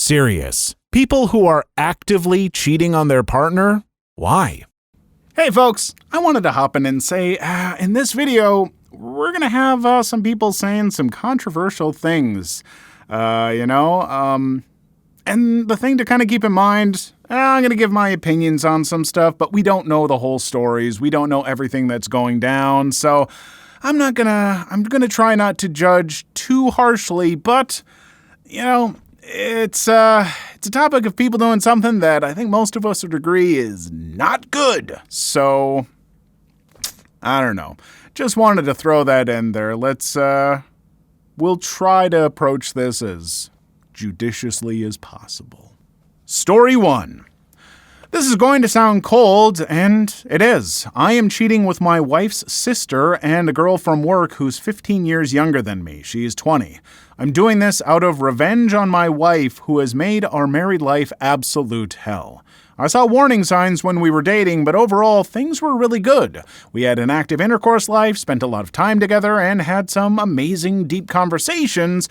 Serious. People who are actively cheating on their partner? Why? Hey folks, I wanted to hop in and say, in this video, we're going to have some people saying some controversial things, and the thing to kind of keep in mind, I'm going to give my opinions on some stuff, but we don't know the whole stories. We don't know everything that's going down, so I'm going to try not to judge too harshly, but, it's a topic of people doing something that I think most of us would agree is not good. So, I don't know. Just wanted to throw that in there. We'll try to approach this as judiciously as possible. Story 1. This is going to sound cold, and it is. I am cheating with my wife's sister and a girl from work who's 15 years younger than me. She's 20. I'm doing this out of revenge on my wife, who has made our married life absolute hell. I saw warning signs when we were dating, but overall, things were really good. We had an active intercourse life, spent a lot of time together, and had some amazing deep conversations.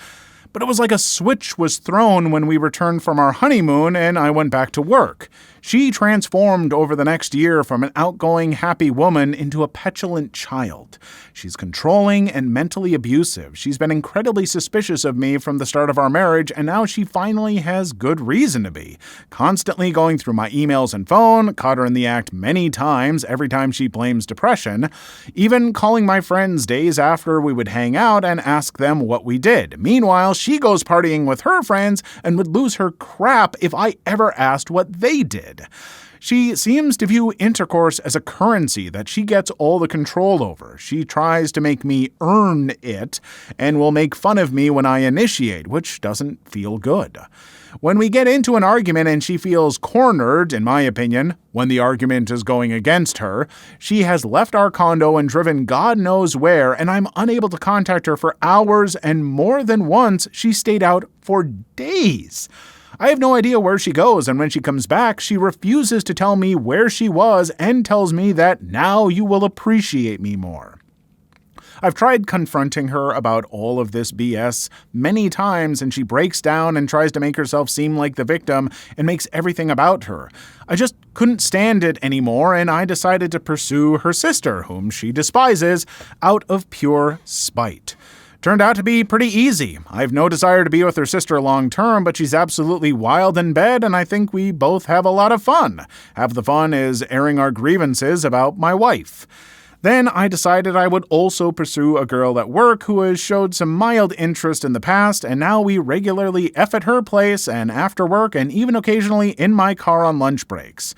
But it was like a switch was thrown when we returned from our honeymoon and I went back to work. She transformed over the next year from an outgoing, happy woman into a petulant child. She's controlling and mentally abusive. She's been incredibly suspicious of me from the start of our marriage, and now she finally has good reason to be. Constantly going through my emails and phone, caught her in the act many times every time she blames depression, even calling my friends days after we would hang out and ask them what we did. Meanwhile, she goes partying with her friends and would lose her crap if I ever asked what they did. She seems to view intercourse as a currency that she gets all the control over. She tries to make me earn it and will make fun of me when I initiate, which doesn't feel good. When we get into an argument and she feels cornered, in my opinion, when the argument is going against her, she has left our condo and driven God knows where, and I'm unable to contact her for hours, and more than once she stayed out for days. I have no idea where she goes, and when she comes back, she refuses to tell me where she was and tells me that now you will appreciate me more. I've tried confronting her about all of this BS many times, and she breaks down and tries to make herself seem like the victim and makes everything about her. I just couldn't stand it anymore, and I decided to pursue her sister, whom she despises, out of pure spite. Turned out to be pretty easy. I have no desire to be with her sister long term, but she's absolutely wild in bed, and I think we both have a lot of fun. Half the fun is airing our grievances about my wife. Then I decided I would also pursue a girl at work who has showed some mild interest in the past, and now we regularly F at her place and after work and even occasionally in my car on lunch breaks.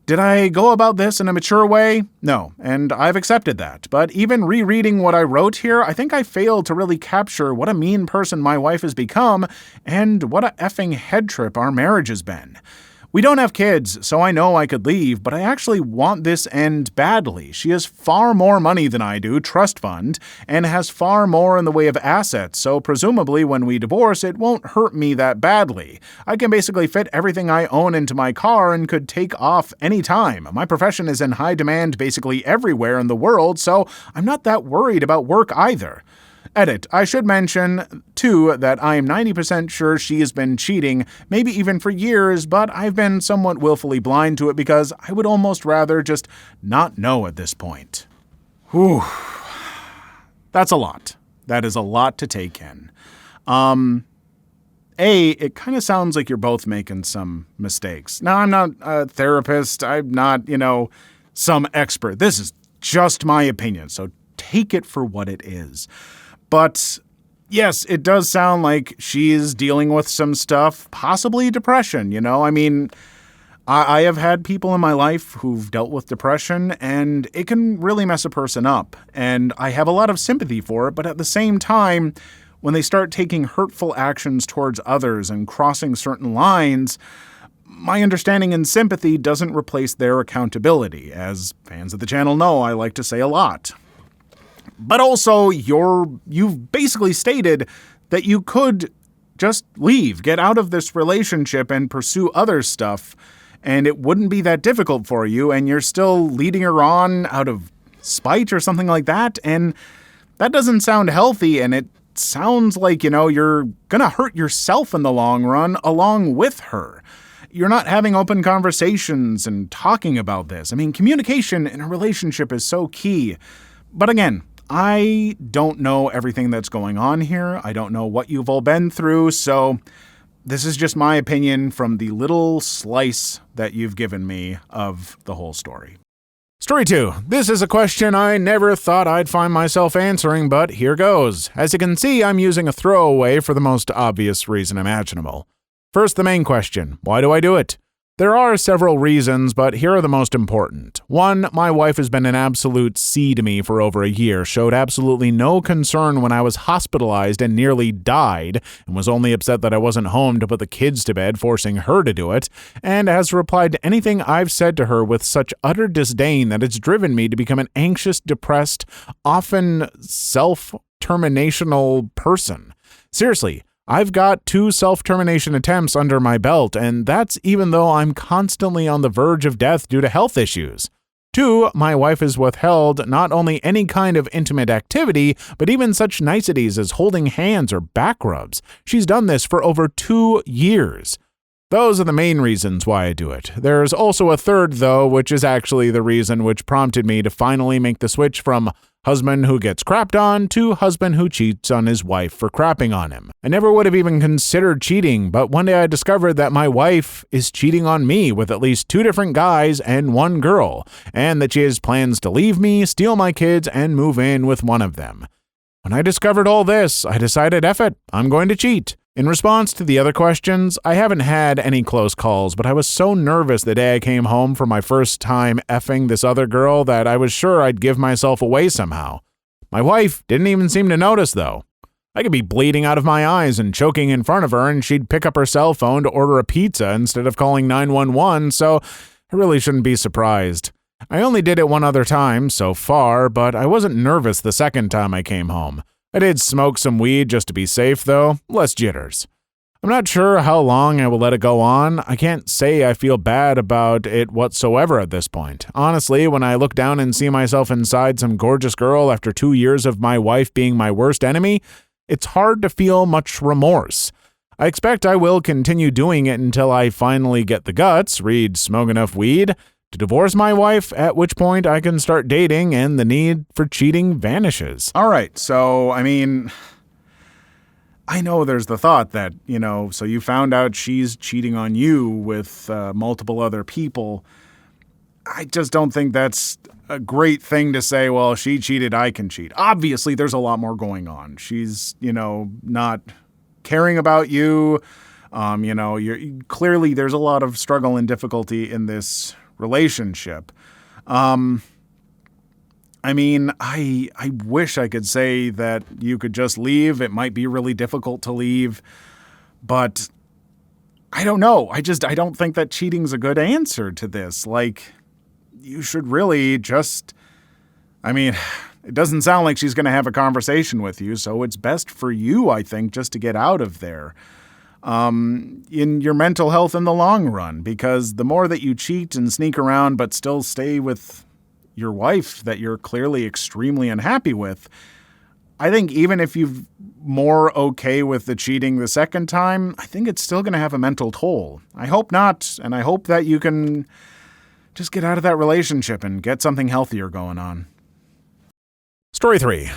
Did I go about this in a mature way? No, and I've accepted that. But even rereading what I wrote here, I think I failed to really capture what a mean person my wife has become and what a effing head trip our marriage has been. We don't have kids, so I know I could leave, but I actually want this end badly. She has far more money than I do, trust fund, and has far more in the way of assets, so presumably when we divorce, it won't hurt me that badly. I can basically fit everything I own into my car and could take off any time. My profession is in high demand basically everywhere in the world, so I'm not that worried about work either. Edit. I should mention, too, that I am 90% sure she has been cheating, maybe even for years, but I've been somewhat willfully blind to it because I would almost rather just not know at this point. Whew. That's a lot. That is a lot to take in. It kind of sounds like you're both making some mistakes. Now, I'm not a therapist. I'm not, some expert. This is just my opinion, so take it for what it is. But yes, it does sound like she is dealing with some stuff, possibly depression, I have had people in my life who've dealt with depression, and it can really mess a person up. And I have a lot of sympathy for it, but at the same time, when they start taking hurtful actions towards others and crossing certain lines, my understanding and sympathy doesn't replace their accountability. As fans of the channel know, I like to say a lot. But also, you've basically stated that you could just leave, get out of this relationship and pursue other stuff, and it wouldn't be that difficult for you, and you're still leading her on out of spite or something like that, and that doesn't sound healthy, and it sounds like, you're gonna hurt yourself in the long run along with her. You're not having open conversations and talking about this. I mean, communication in a relationship is so key. But again, I don't know everything that's going on here. I don't know what you've all been through, so this is just my opinion from the little slice that you've given me of the whole story. Story 2. This is a question I never thought I'd find myself answering, but here goes. As you can see, I'm using a throwaway for the most obvious reason imaginable. First, the main question. Why do I do it? There are several reasons, but here are the most important. 1, my wife has been an absolute C to me for over a year, showed absolutely no concern when I was hospitalized and nearly died, and was only upset that I wasn't home to put the kids to bed, forcing her to do it, and has replied to anything I've said to her with such utter disdain that it's driven me to become an anxious, depressed, often self-terminational person. Seriously. I've got 2 self-termination attempts under my belt, and that's even though I'm constantly on the verge of death due to health issues. 2, my wife has withheld not only any kind of intimate activity, but even such niceties as holding hands or back rubs. She's done this for over 2 years. Those are the main reasons why I do it. There's also a third, though, which is actually the reason which prompted me to finally make the switch from husband who gets crapped on to husband who cheats on his wife for crapping on him. I never would have even considered cheating, but one day I discovered that my wife is cheating on me with at least 2 different guys and 1 girl, and that she has plans to leave me, steal my kids, and move in with one of them. When I discovered all this, I decided, F it, I'm going to cheat. In response to the other questions, I haven't had any close calls, but I was so nervous the day I came home for my first time effing this other girl that I was sure I'd give myself away somehow. My wife didn't even seem to notice, though. I could be bleeding out of my eyes and choking in front of her, and she'd pick up her cell phone to order a pizza instead of calling 911, so I really shouldn't be surprised. I only did it one other time so far, but I wasn't nervous the second time I came home. I did smoke some weed just to be safe, though, less jitters. I'm not sure how long I will let it go on. I can't say I feel bad about it whatsoever at this point. Honestly, when I look down and see myself inside some gorgeous girl after 2 years of my wife being my worst enemy, it's hard to feel much remorse. I expect I will continue doing it until I finally get the guts, smoke enough weed, to divorce my wife, at which point I can start dating and the need for cheating vanishes. All right, so, I know there's the thought that, so you found out she's cheating on you with multiple other people. I just don't think that's a great thing to say, well, she cheated, I can cheat. Obviously, there's a lot more going on. She's, not caring about you. Clearly there's a lot of struggle and difficulty in this relationship. I wish I could say that you could just leave. It might be really difficult to leave, but I don't know. I don't think that cheating's a good answer to this. You should really just, it doesn't sound like she's going to have a conversation with you, so it's best for you, I think, just to get out of there. In your mental health in the long run, because the more that you cheat and sneak around but still stay with your wife that you're clearly extremely unhappy with, I think even if you're more okay with the cheating the second time, I think it's still going to have a mental toll. I hope not, and I hope that you can just get out of that relationship and get something healthier going on. Story 3.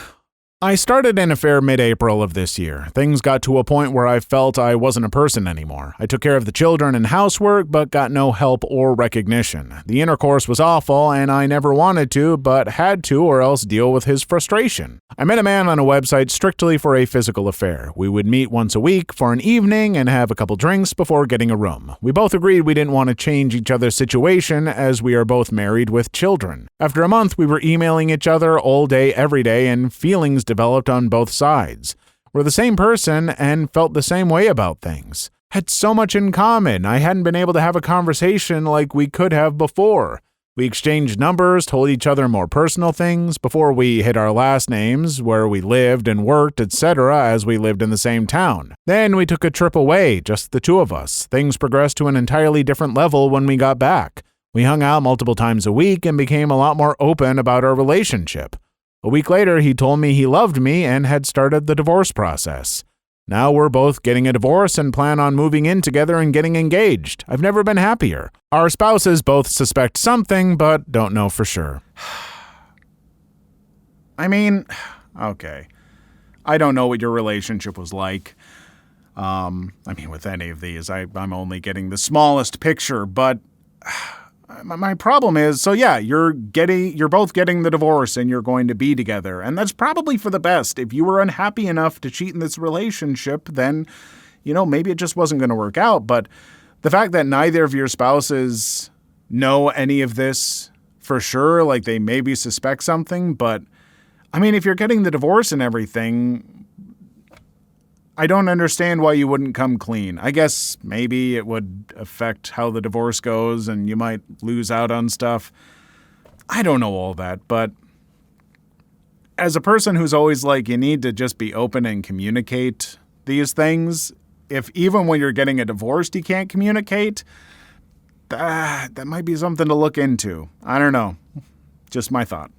I started an affair mid-April of this year. Things got to a point where I felt I wasn't a person anymore. I took care of the children and housework, but got no help or recognition. The intercourse was awful, and I never wanted to, but had to or else deal with his frustration. I met a man on a website strictly for a physical affair. We would meet once a week for an evening and have a couple drinks before getting a room. We both agreed we didn't want to change each other's situation as we are both married with children. After a month, we were emailing each other all day, every day, and feelings developed on both sides. We're the same person and felt the same way about things. Had so much in common. I hadn't been able to have a conversation like we could have before. We exchanged numbers, told each other more personal things before we hit our last names, where we lived and worked, etc., as we lived in the same town. Then we took a trip away, just the 2 of us. Things progressed to an entirely different level when we got back. We hung out multiple times a week and became a lot more open about our relationship. A week later, he told me he loved me and had started the divorce process. Now we're both getting a divorce and plan on moving in together and getting engaged. I've never been happier. Our spouses both suspect something, but don't know for sure. I mean, okay. I don't know what your relationship was like. With any of these, I'm only getting the smallest picture, but my problem is, so yeah, you're both getting the divorce and you're going to be together, and that's probably for the best. If you were unhappy enough to cheat in this relationship, then, maybe it just wasn't going to work out, but the fact that neither of your spouses know any of this for sure, like they maybe suspect something, but if you're getting the divorce and everything, I don't understand why you wouldn't come clean. I guess maybe it would affect how the divorce goes and you might lose out on stuff. I don't know all that, but as a person who's always like, you need to just be open and communicate these things, if even when you're getting a divorce you can't communicate, that might be something to look into. I don't know. Just my thought.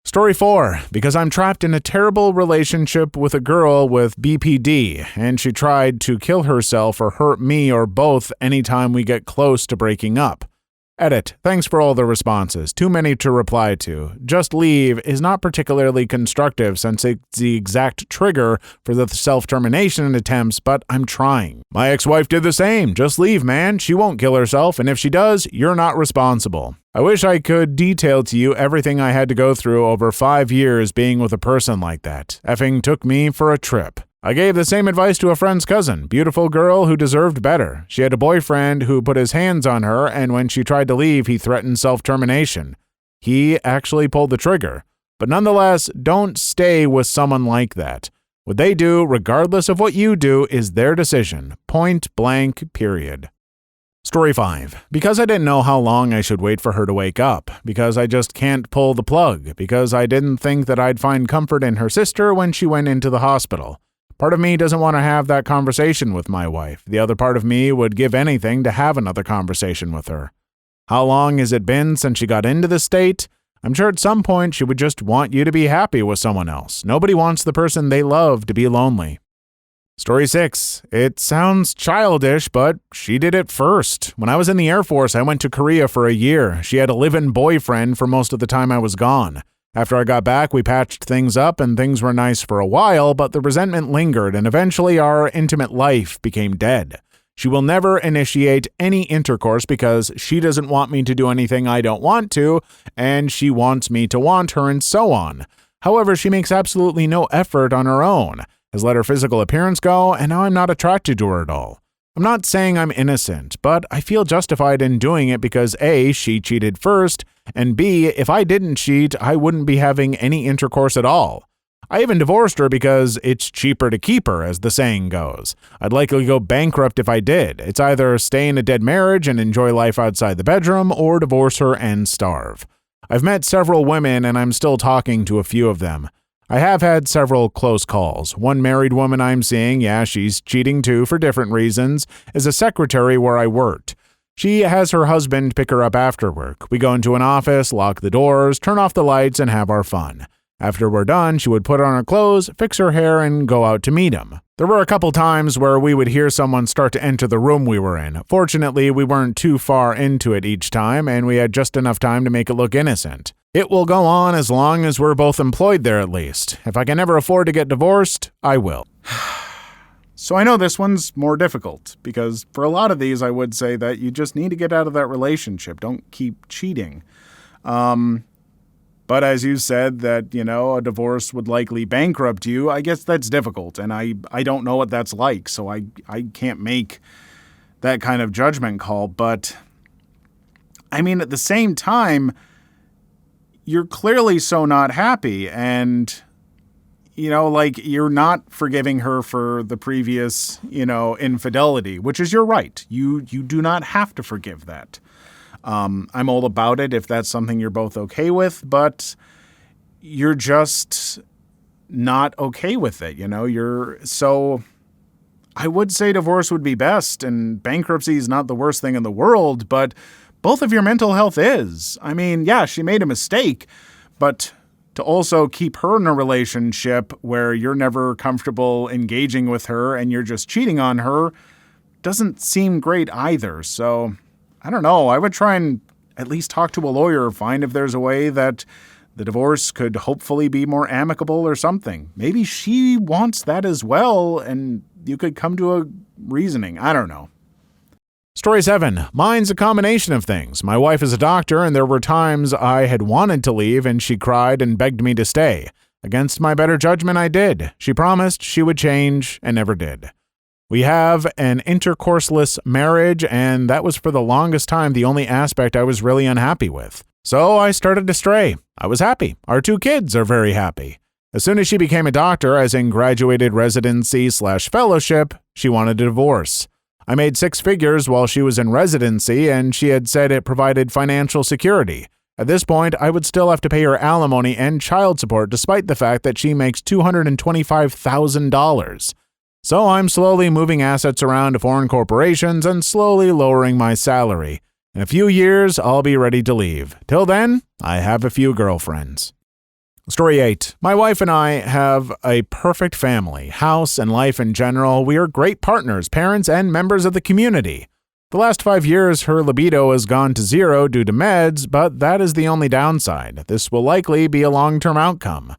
Story 4. Because I'm trapped in a terrible relationship with a girl with BPD, and she tried to kill herself or hurt me or both anytime we get close to breaking up. Edit. Thanks for all the responses. Too many to reply to. Just leave is not particularly constructive since it's the exact trigger for the self-termination attempts, but I'm trying. My ex-wife did the same. Just leave, man. She won't kill herself, and if she does, you're not responsible. I wish I could detail to you everything I had to go through over 5 years being with a person like that. Effing took me for a trip. I gave the same advice to a friend's cousin, beautiful girl who deserved better. She had a boyfriend who put his hands on her, and when she tried to leave, he threatened self-termination. He actually pulled the trigger. But nonetheless, don't stay with someone like that. What they do, regardless of what you do, is their decision. Point blank, period. Story 5. Because I didn't know how long I should wait for her to wake up. Because I just can't pull the plug. Because I didn't think that I'd find comfort in her sister when she went into the hospital. Part of me doesn't want to have that conversation with my wife. The other part of me would give anything to have another conversation with her. How long has it been since she got into this state? I'm sure at some point she would just want you to be happy with someone else. Nobody wants the person they love to be lonely. Story 6. It sounds childish, but she did it first. When I was in the Air Force, I went to Korea for a year. She had a live-in boyfriend for most of the time I was gone. After I got back, we patched things up and things were nice for a while, but the resentment lingered and eventually our intimate life became dead. She will never initiate any intercourse because she doesn't want me to do anything I don't want to, and she wants me to want her and so on. However, she makes absolutely no effort on her own, has let her physical appearance go, and now I'm not attracted to her at all. I'm not saying I'm innocent, but I feel justified in doing it because A, she cheated first, and B, if I didn't cheat, I wouldn't be having any intercourse at all. I even divorced her because it's cheaper to keep her, as the saying goes. I'd likely go bankrupt if I did. It's either stay in a dead marriage and enjoy life outside the bedroom, or divorce her and starve. I've met several women, and I'm still talking to a few of them. I have had several close calls. One married woman I'm seeing, she's cheating too for different reasons, is a secretary where I worked. She has her husband pick her up after work. We go into an office, lock the doors, turn off the lights, and have our fun. After we're done, she would put on her clothes, fix her hair, and go out to meet him. There were a couple times where we would hear someone start to enter the room we were in. Fortunately, we weren't too far into it each time, and we had just enough time to make it look innocent. It will go on as long as we're both employed there at least. If I can ever afford to get divorced, I will. So I know this one's more difficult, because for a lot of these I would say that you just need to get out of that relationship. Don't keep cheating. But as you said that, a divorce would likely bankrupt you, I guess that's difficult, and I don't know what that's like, so I can't make that kind of judgment call. But, at the same time, you're clearly so not happy, and, you're not forgiving her for the previous, infidelity, which is your right. You do not have to forgive that. I'm all about it if that's something you're both okay with, but you're just not okay with it, so I would say divorce would be best, and bankruptcy is not the worst thing in the world, but both of your mental health is. She made a mistake, but to also keep her in a relationship where you're never comfortable engaging with her and you're just cheating on her doesn't seem great either. So, I don't know. I would try and at least talk to a lawyer, find if there's a way that the divorce could hopefully be more amicable or something. Maybe she wants that as well, and you could come to a reasoning. I don't know. Story 7. Mine's a combination of things. My wife is a doctor, and there were times I had wanted to leave, and she cried and begged me to stay. Against my better judgment, I did. She promised she would change, and never did. We have an intercourseless marriage, and that was for the longest time the only aspect I was really unhappy with. So I started to stray. I was happy. Our 2 kids are very happy. As soon as she became a doctor, as in graduated residency/fellowship, she wanted a divorce. I made 6 figures while she was in residency, and she had said it provided financial security. At this point, I would still have to pay her alimony and child support despite the fact that she makes $225,000. So I'm slowly moving assets around to foreign corporations and slowly lowering my salary. In a few years, I'll be ready to leave. Till then, I have a few girlfriends. Story 8. My wife and I have a perfect family, house, and life in general. We are great partners, parents, and members of the community. The last 5 years, her libido has gone to 0 due to meds, but that is the only downside. This will likely be a long-term outcome.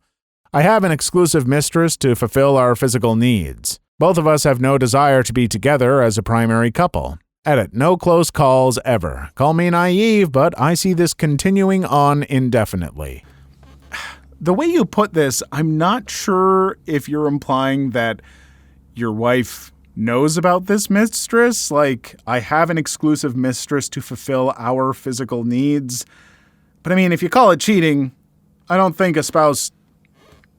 I have an exclusive mistress to fulfill our physical needs. Both of us have no desire to be together as a primary couple. Edit. No close calls ever. Call me naive, but I see this continuing on indefinitely. The way you put this, I'm not sure if you're implying that your wife knows about this mistress. Like, I have an exclusive mistress to fulfill our physical needs. But I mean, if you call it cheating, I don't think a spouse,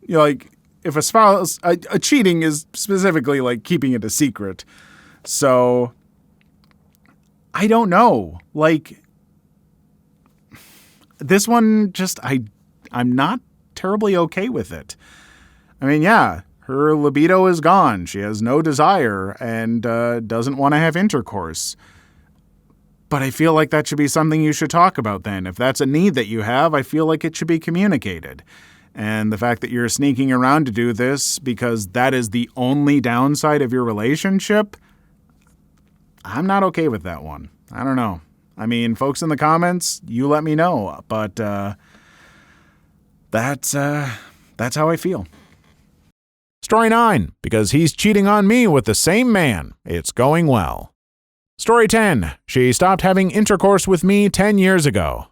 if a spouse, a cheating is specifically like keeping it a secret. So, I don't know. Like, this one just, I'm not terribly okay with it. I mean, yeah, her libido is gone. She has no desire and doesn't want to have intercourse. But I feel like that should be something you should talk about then. If that's a need that you have, I feel like it should be communicated. And the fact that you're sneaking around to do this because that is the only downside of your relationship, I'm not okay with that one. I don't know. I mean, folks in the comments, you let me know. But that's how I feel. Story 9. Because he's cheating on me with the same man. It's going well. Story 10. She stopped having intercourse with me 10 years ago.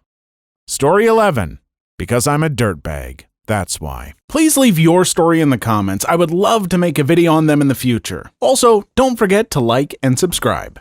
Story 11. Because I'm a dirtbag. That's why. Please leave your story in the comments. I would love to make a video on them in the future. Also, don't forget to like and subscribe.